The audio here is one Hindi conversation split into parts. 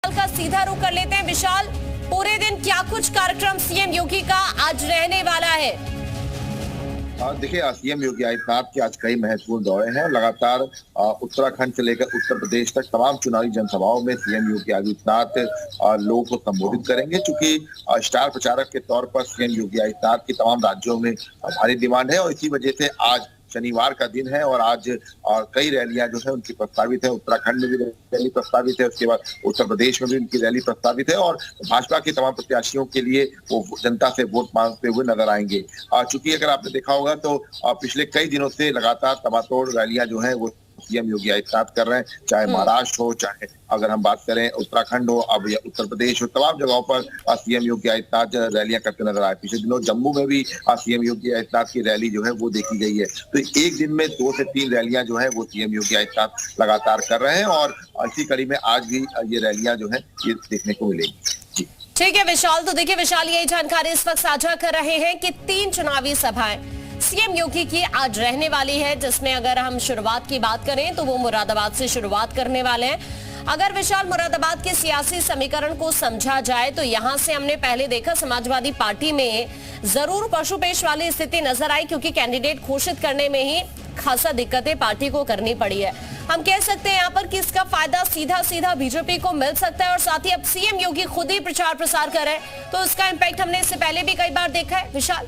का सीधा रुख कर लेते हैं। विशाल, पूरे दिन क्या कुछ कार्यक्रम सीएम योगी का आज रहने वाला है? देखिए, सीएम योगी आदित्यनाथ के आज कई महत्वपूर्ण दौरे हैं। लगातार उत्तराखंड से लेकर उत्तर प्रदेश तक तमाम चुनावी जनसभाओं में सीएम योगी आदित्यनाथ लोगों को संबोधित करेंगे। चूंकि स्टार प्रचारक के तौर पर सीएम योगी आदित्यनाथ की तमाम राज्यों में भारी डिमांड है और इसी वजह से आज शनिवार का दिन है और आज कई रैलियां जो है उनकी प्रस्तावित है। उत्तराखंड में भी रैली प्रस्तावित है, उसके बाद उत्तर प्रदेश में भी उनकी रैली प्रस्तावित है और भाजपा के तमाम प्रत्याशियों के लिए वो जनता से वोट मांगते हुए नजर आएंगे। चूंकि अगर आपने देखा होगा तो पिछले कई दिनों से लगातार तमातोड़ रैलियां जो है वो सीएम योगी आदित्यनाथ कर रहे हैं, चाहे महाराष्ट्र हो, चाहे अगर हम बात करें उत्तराखंड हो, अब उत्तर प्रदेश हो, तमाम जगहों पर सीएम योगी आदित्यनाथ रैलियां करते नजर आए। पिछले दिनों जम्मू में भी सीएम योगी आदित्यनाथ की रैली जो है वो देखी गई है। तो एक दिन में 2 से 3 रैलियां जो है वो सीएम योगी आदित्यनाथ लगातार कर रहे हैं और इसी कड़ी में आज भी ये रैलियां जो है ये देखने को मिलेंगी। ठीक है विशाल, तो देखिए विशाल यही जानकारी इस वक्त साझा कर रहे हैं कि 3 चुनावी सभाएं सीएम योगी की आज रहने वाली है, जिसमें अगर हम शुरुआत की बात करें तो वो मुरादाबाद से शुरुआत करने वाले हैं। अगर विशाल मुरादाबाद के सियासी समीकरण को समझा जाए तो यहां से हमने पहले देखा समाजवादी पार्टी में जरूर पशुपेश वाली स्थिति नजर आई, क्योंकि कैंडिडेट घोषित करने में ही खासा दिक्कतें पार्टी को करनी पड़ी है। हम कह सकते हैं यहाँ पर कि इसका फायदा सीधा सीधा बीजेपी को मिल सकता है और साथ ही अब सीएम योगी खुद ही प्रचार प्रसार कर रहे हैं, तो इसका इम्पैक्ट हमने इससे पहले भी कई बार देखा है। विशाल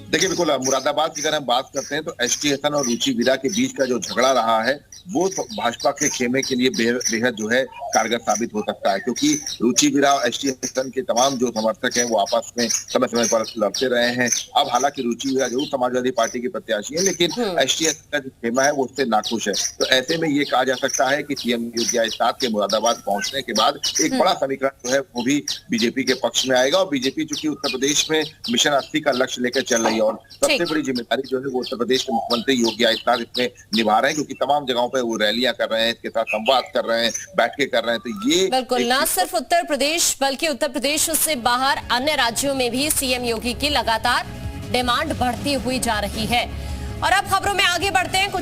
देखिए, बिल्कुल मुरादाबाद की अगर हम बात करते हैं तो एसटी हसन और रुचि वीरा के बीच का जो झगड़ा रहा है वो भाजपा के खेमे के लिए बेहद जो है कारगर साबित हो सकता है, क्योंकि रुचि वीरा और एसटी हसन के तमाम जो समर्थक हैं वो आपस में समय समय पर लड़ते रहे हैं। अब हालांकि रुचि वीरा जरूर समाजवादी पार्टी की प्रत्याशी है, लेकिन एसटी हसन का जो खेमा है वो उससे नाखुश है। तो ऐसे में ये कहा जा सकता है कि सीएम योगी आदित्यनाथ के मुरादाबाद पहुंचने के बाद एक बड़ा समीकरण जो है वो भी बीजेपी के पक्ष में आएगा और बीजेपी चूंकि उत्तर प्रदेश में मिशन 80 का लक्ष्य लेकर चल रही है और सबसे बड़ी जिम्मेदारी जो है वो उत्तर प्रदेश के मुख्यमंत्री योगी आदित्यनाथ इसमें निभा रहे हैं, क्योंकि तमाम जगहों पे वो रैलियां कर रहे हैं, इसके साथ संवाद कर रहे हैं, बैठकें कर रहे हैं। तो ये बिल्कुल न सिर्फ उत्तर प्रदेश बल्कि उत्तर प्रदेश से बाहर अन्य राज्यों में भी सीएम योगी की लगातार डिमांड बढ़ती हुई जा रही है। और अब खबरों में आगे बढ़ते हैं। कुछ